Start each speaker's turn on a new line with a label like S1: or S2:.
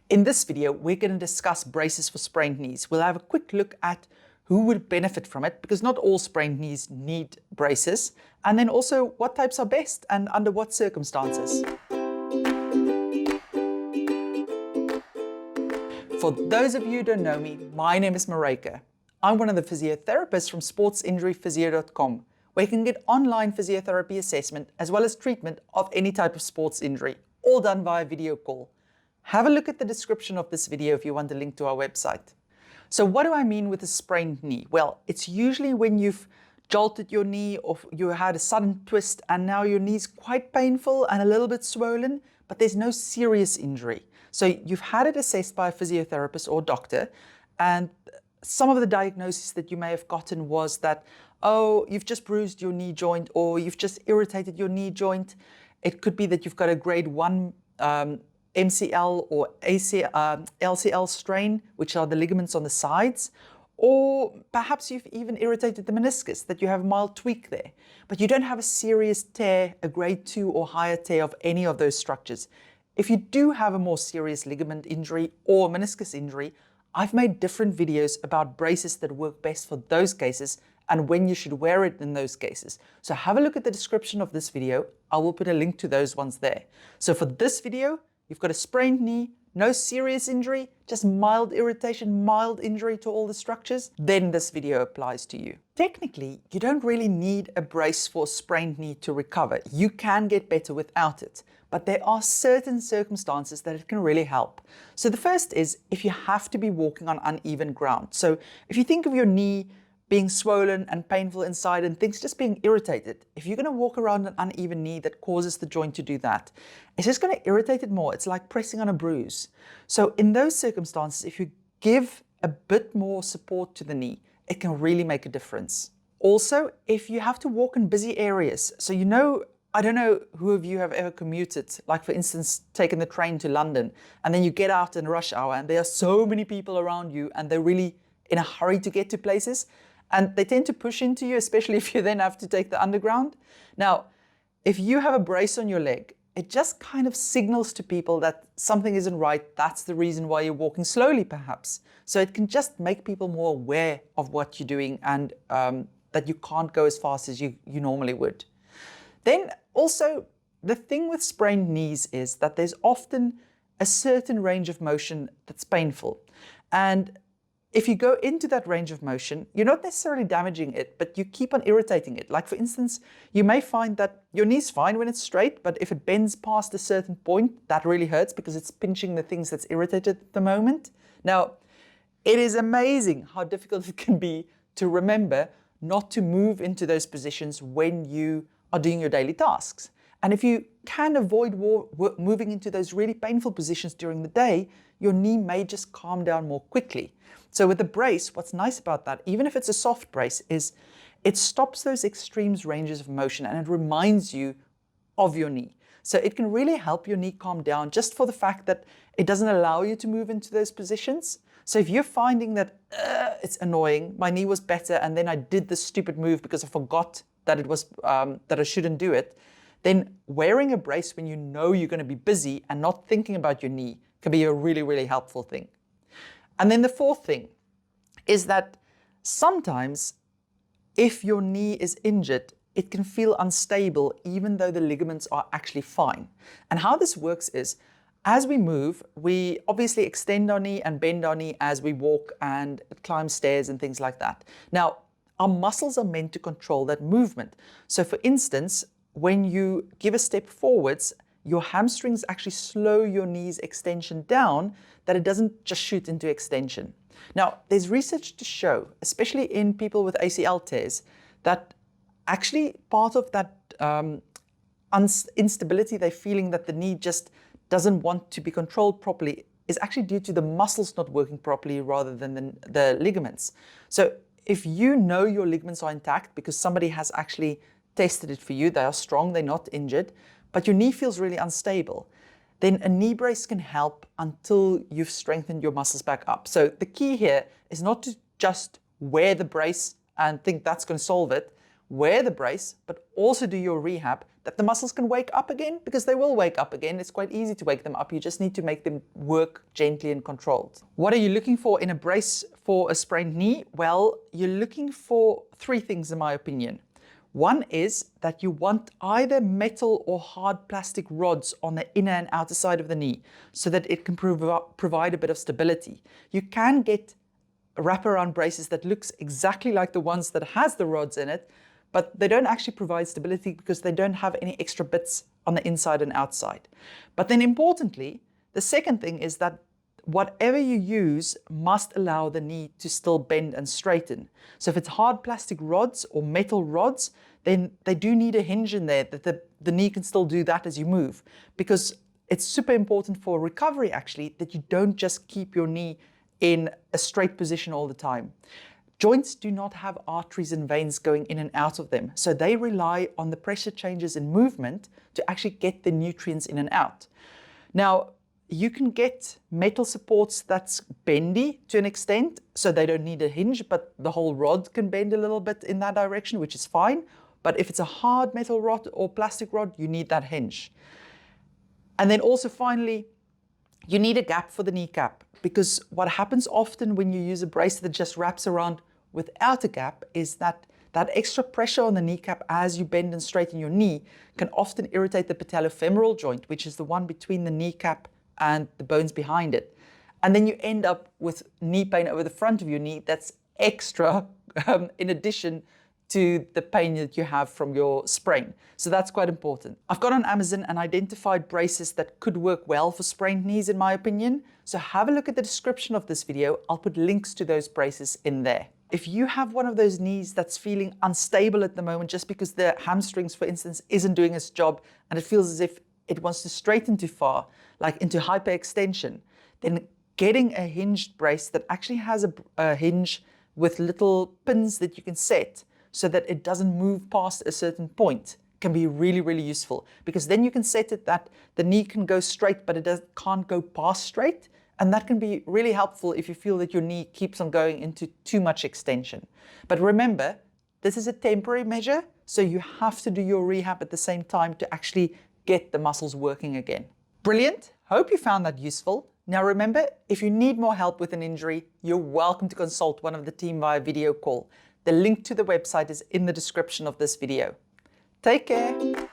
S1: In this video, we're going to discuss braces for sprained knees. We'll have a quick look at who would benefit from it, because not all sprained knees need braces, and then also what types are best and under what circumstances. For those of you who don't know me, my name is Maryke. I'm one of the physiotherapists from sportsinjuryphysio.com, where you can get online physiotherapy assessment as well as treatment of any type of sports injury, all done via video call. Have a look at the description of this video if you want a link to our website. So what do I mean with a sprained knee? Well, it's usually when you've jolted your knee or you had a sudden twist and now your knee's quite painful and a little bit swollen, but there's no serious injury. So you've had it assessed by a physiotherapist or doctor, and some of the diagnoses that you may have gotten was that, oh, you've just bruised your knee joint or you've just irritated your knee joint. It could be that you've got a grade 1 MCL or LCL strain, which are the ligaments on the sides, or perhaps you've even irritated the meniscus, that you have a mild tweak there, but you don't have a serious tear, a grade 2 or higher tear of any of those structures. If you do have a more serious ligament injury or meniscus injury, I've made different videos about braces that work best for those cases and when you should wear it in those cases. So have a look at the description of this video. I will put a link to those ones there. So for this video, you've got a sprained knee, no serious injury, just mild irritation, mild injury to all the structures, then this video applies to you. Technically, you don't really need a brace for a sprained knee to recover. You can get better without it, but there are certain circumstances that it can really help. So the first is if you have to be walking on uneven ground. So if you think of your knee being swollen and painful inside and things just being irritated, if you're going to walk around an uneven knee that causes the joint to do that, it's just going to irritate it more. It's like pressing on a bruise. So in those circumstances, if you give a bit more support to the knee, it can really make a difference. Also, if you have to walk in busy areas, so I don't know who of you have ever commuted, like for instance, taken the train to London, and then you get out in rush hour and there are so many people around you and they're really in a hurry to get to places. And they tend to push into you, especially if you then have to take the underground. Now, if you have a brace on your leg, it just kind of signals to people that something isn't right. That's the reason why you're walking slowly, perhaps. So it can just make people more aware of what you're doing and that you can't go as fast as you normally would. Then also, the thing with sprained knees is that there's often a certain range of motion that's painful. And if you go into that range of motion, you're not necessarily damaging it, but you keep on irritating it. Like for instance, you may find that your knee's fine when it's straight, but if it bends past a certain point, that really hurts because it's pinching the things that's irritated at the moment. Now, it is amazing how difficult it can be to remember not to move into those positions when you are doing your daily tasks. And if you can avoid moving into those really painful positions during the day, your knee may just calm down more quickly. So with the brace, what's nice about that, even if it's a soft brace, is it stops those extremes ranges of motion and it reminds you of your knee. So it can really help your knee calm down just for the fact that it doesn't allow you to move into those positions. So if you're finding that it's annoying, my knee was better and then I did this stupid move because I forgot that it was that I shouldn't do it, then wearing a brace when you know you're going to be busy and not thinking about your knee can be a really, really helpful thing. And then the fourth thing is that sometimes if your knee is injured, it can feel unstable even though the ligaments are actually fine. And how this works is, as we move, we obviously extend our knee and bend our knee as we walk and climb stairs and things like that. Now, our muscles are meant to control that movement. So for instance, when you give a step forwards, your hamstrings actually slow your knee's extension down, that it doesn't just shoot into extension. Now, there's research to show, especially in people with ACL tears, that actually part of that instability they're feeling, that the knee just doesn't want to be controlled properly, is actually due to the muscles not working properly rather than the ligaments. So if you know your ligaments are intact because somebody has actually tested it for you, they are strong, they're not injured, but your knee feels really unstable, then a knee brace can help until you've strengthened your muscles back up. So the key here is not to just wear the brace and think that's going to solve it. Wear the brace, but also do your rehab that the muscles can wake up again, because they will wake up again. It's quite easy to wake them up. You just need to make them work gently and controlled. What are you looking for in a brace for a sprained knee? Well, you're looking for three things in my opinion. One is that you want either metal or hard plastic rods on the inner and outer side of the knee so that it can provide a bit of stability. You can get wraparound braces that looks exactly like the ones that has the rods in it, but they don't actually provide stability because they don't have any extra bits on the inside and outside. But then importantly, the second thing is that whatever you use must allow the knee to still bend and straighten. So if it's hard plastic rods or metal rods, then they do need a hinge in there that the knee can still do that as you move, because it's super important for recovery actually that you don't just keep your knee in a straight position all the time. Joints do not have arteries and veins going in and out of them, so they rely on the pressure changes in movement to actually get the nutrients in and out. Now, you can get metal supports that's bendy to an extent, so they don't need a hinge, but the whole rod can bend a little bit in that direction, which is fine. But if it's a hard metal rod or plastic rod, you need that hinge. And then also finally, you need a gap for the kneecap, because what happens often when you use a brace that just wraps around without a gap is that extra pressure on the kneecap as you bend and straighten your knee can often irritate the patellofemoral joint, which is the one between the kneecap and the bones behind it. And then you end up with knee pain over the front of your knee that's extra in addition to the pain that you have from your sprain. So that's quite important. I've got on Amazon and identified braces that could work well for sprained knees in my opinion. So have a look at the description of this video. I'll put links to those braces in there. If you have one of those knees that's feeling unstable at the moment just because the hamstrings, for instance, isn't doing its job and it feels as if it wants to straighten too far, like into hyperextension, then getting a hinged brace that actually has a hinge with little pins that you can set so that it doesn't move past a certain point can be really, really useful, because then you can set it that the knee can go straight, but it can't go past straight. And that can be really helpful if you feel that your knee keeps on going into too much extension. But remember, this is a temporary measure, so you have to do your rehab at the same time to actually get the muscles working again. Brilliant. Hope you found that useful. Now remember, if you need more help with an injury, you're welcome to consult one of the team via video call. The link to the website is in the description of this video. Take care.